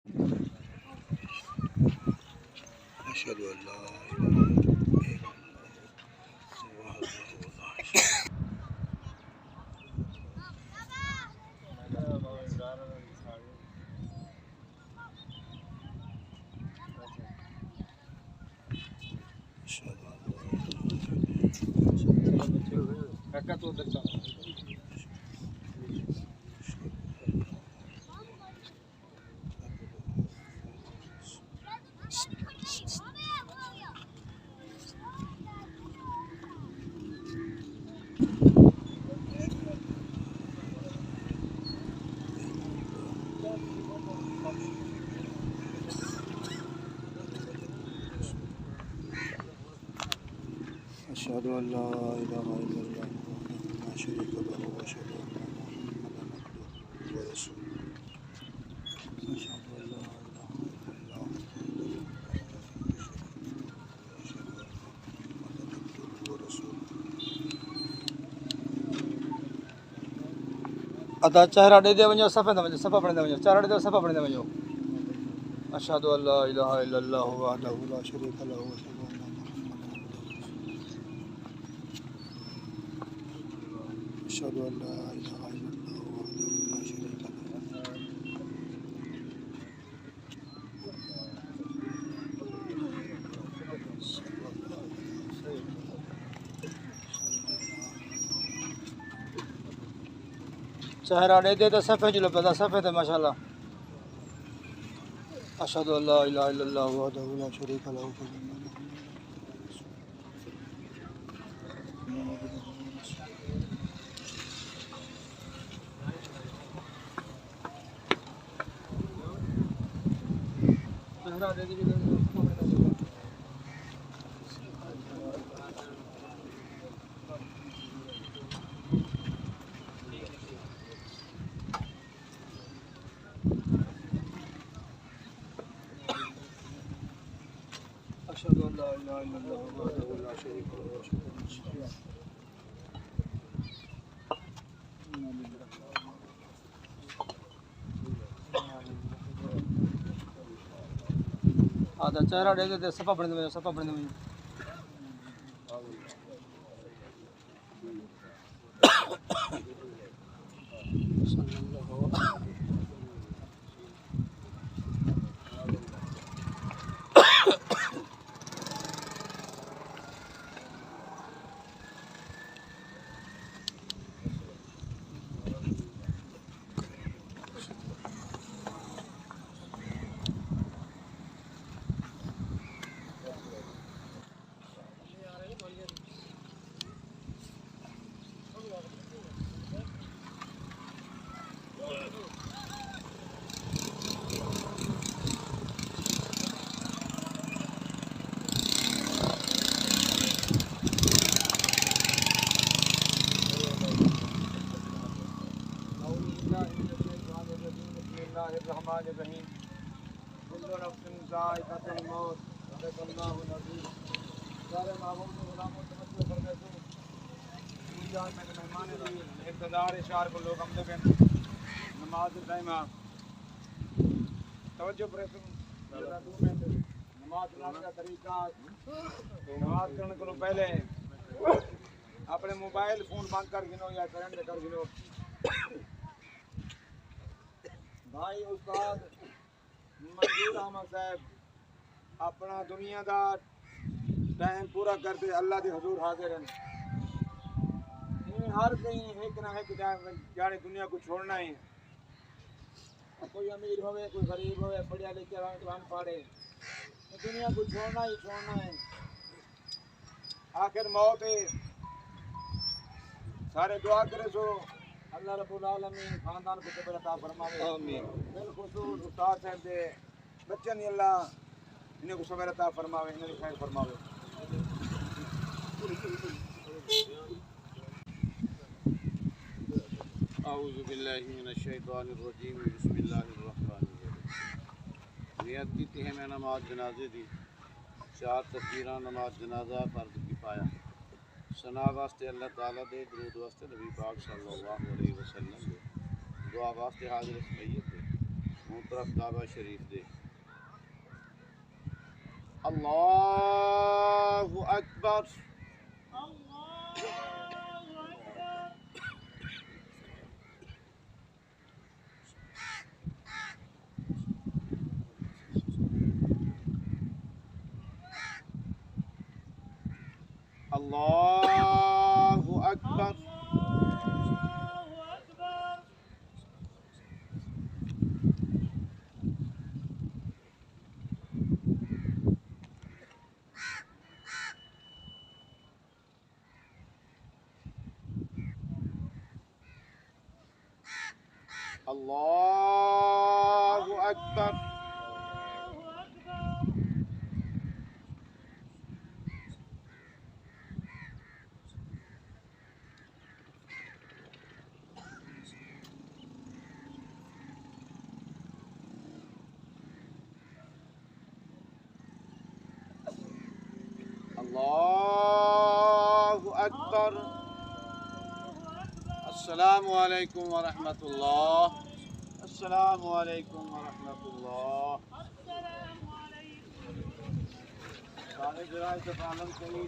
أشهد أن لا إله إلا الله وحده لا شريك له أشهد أن أشهد أن لا إله إلا الله وحده لا شريك له وأشهد أن محمدا عبده ورسوله أشهد أن لا إله إلا الله وأشهد أن محمدا عبده ورسوله अदा चेहरा ॾे दे वञो सफ़े ते वञो सफ़ा पढ़ंदे वञो चेहरा ॾे दे सफ़ा पढ़ंदे वञो अशहदु अल्ला इलाहा इल्लल्लाहु वहदहु ला शरीका लहु व अशहदु अन्ना मुहम्मदन अब्दुहु अशहदु अल्ला इलाहा इल्लल्लाहु वहदहु ला शरीका लहु चेहरा ॾे दे त सफ़े जो लपदा सफ़े ते माशाअल्लाह अशहदु अल्ला इलाहा इल्लल्लाहु वहदहु ला शरीका लहु चेहरा दे दीजिए أشهد أن لا إله إلا الله وحده لا شريك له وأشهد أن محمدا आधा चेहरा दे दे सफा पढ़ने में सफा पढ़ने में बिस्मिल्लाहिर्रहमानिर्रहीम कुल्लु नफ्सिन ज़ाइक़तुल मौत सल्लल्लाहु अलैहि सारे महबूब गुलामों तवज्जो फरमाइए पूजान में मेहमान भी इक़्तिदार इशार को लोग हमदे में नमाज टाइम तवज्जो फरमाइए नमाज पढ़ने का तरीका नमाज करने को पहले अपने मोबाइल फोन बंद कर गिनो या करंट कर गिनो भाई उस्ताद मंजूर अहमद साहब अपना दुनिया का टाइम पूरा करते अल्लाह के हजूर हाजिर हैं हर कहीं एक ना एक जाने दुनिया को छोड़ना है कोई अमीर होवे कोई गरीब होवे पढ़िया लिखा कुरान पढ़े दुनिया को छोड़ना ही छोड़ना है आखिर मौत है सारे दुआ करे सो अल्लाह रब्बुल आलमीन खानदान को सबर अता फरमावे आमीन बिलखुसूस उस्ताद साहब दे बच्चन अल्लाह इन्हें को सबर अता फरमावे इन्हें खैर फरमावे अऊज़ु बिल्लाहि मिनश शैतानिर रजीम बिस्मिल्लाहिर रहमानिर रहीम नियत की है मैं नमाज जनाजे दी चार तकबीरां नमाज जनाजा फर्ज किफाया सना वास्ते अल्लाह ताला दे दरूद वास्ते नबी पाक सल्लल्लाहु अलैहि वसल्लम दे दुआ वास्ते हाजिर मैयत दे मुँह तरफ काबा शरीफ दे। अल्लाहु अकबर। अल्लाहु अकबर। अल्लाहु अकबर। अल्लाहु अकबर। अस्सलामु अलैकुम व रहमतुल्लाह। अस्सलामु अलैकुम व रहमतुल्लाह। सारे जराए से पालन करी।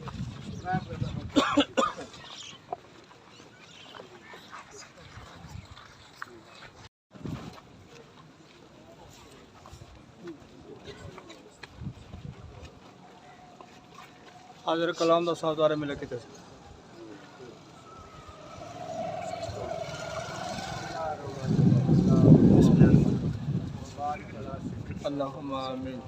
हाजिर कलाम दा साहब मिले किते अल्लाहुम्मा आमीन।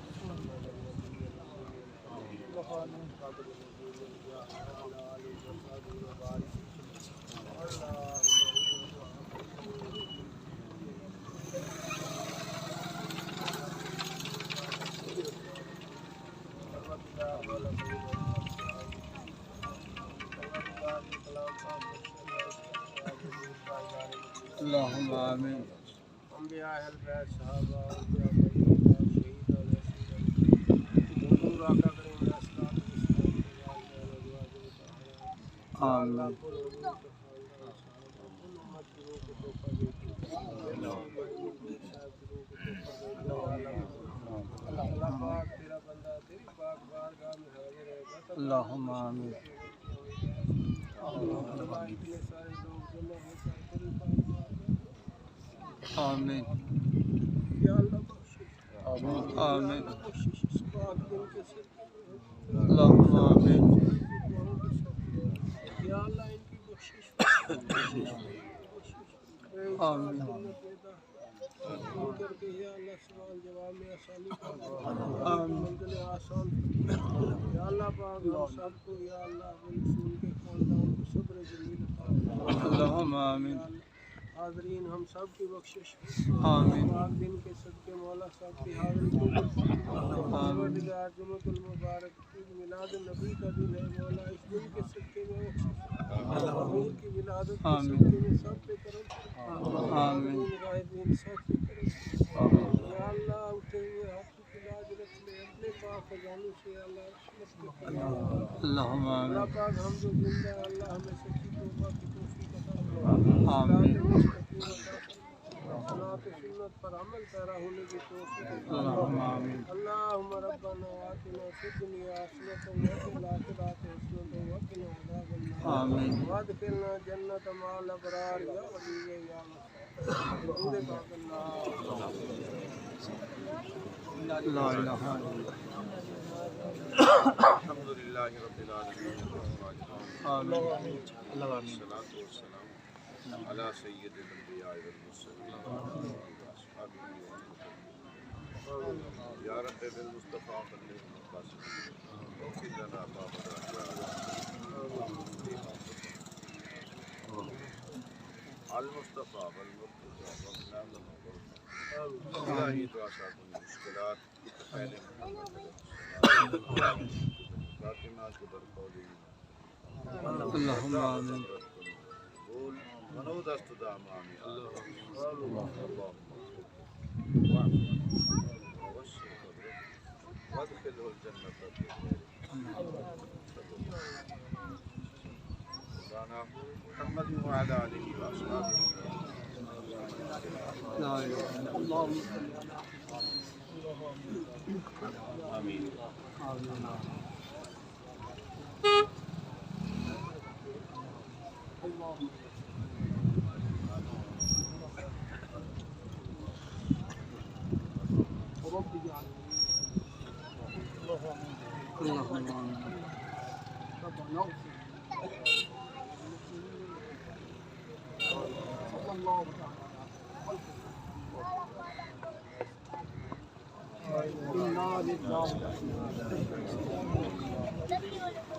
अल्लाहुम्मा आमीन। अंबिया अहल बैत सहाबा अल्लाहुम्मा आमीन। आमीन आमीन। अल्लाहुम्मा आमीन। या अल्लाह इनकी बख्शिश आमीन करके या अल्लाह सवाल जवाब में आसानी आमीन। मंजिल आसान या अल्लाह पाक हम सबको या अल्लाह रसूल के खानदान को सब्र जमील अल्लाहुम्मा आमीन। हाज़रीन हम सब की बख्शिश आमीन पाक दिन के सदके मौला साहब की हाज़री को परवरदिगार जुम्मतुल मुबारक ईद मिलाद नबी का दिन है मौला इस दिन के सदके में हुजूर की विलादत के सदके में सब पे करम आमीन गायबीन सब पे करम या अल्लाह उठे हुए हाथों की लाज रख ले अपने पाक खजानों से या अल्लाह अल्लाहुम्मा अल्लाह आमीन। पाक हम जो जिंदा है अल्लाह हमें सच्ची तौबा की तौफीक अता आमीन सलात सुन्नत पर अमल पैरा होने की तौफीक अल्लाहुम्मा आमीन। अल्लाहुम्मा रब्बना आतिना फिद दुनिया हसनतन व फिल आखिरति हसनतन व क़िना अज़ाबन्नार आमीन वअदखिलना जन्नत मअल अबरार या वली या दूर बागल्लाह ला इलाहा इल्लल्लाह। अल्हम्दुलिल्लाहि रब्बिल आलमीन। आमीन अल्लाह आमीन। सलातु वस्सलाम अला सय्यिदिल अंबिया वल मुरसलीन या रब्बि बिल मुस्तफा बल्लिग मकासिद वक़िल लना बाब अल मुस्तफा वल मुर्तज़ा इलाही दुआ साथ मुश्किलात पहले फातिमा के बरकौली अल्लाहुम्मा आमीन। बोल मनो दस्त दामानी अल्लाह वदखिलहुल जन्नत मुहम्मद व अला आलिहि व अस्हाबिही لا إله إلا الله اللهم صل على آمين آمين اللهم رب اجعل اللهم آمين ربنا اغفر صلى الله تعالى على خلقه إنا لله وإنا إليه راجعون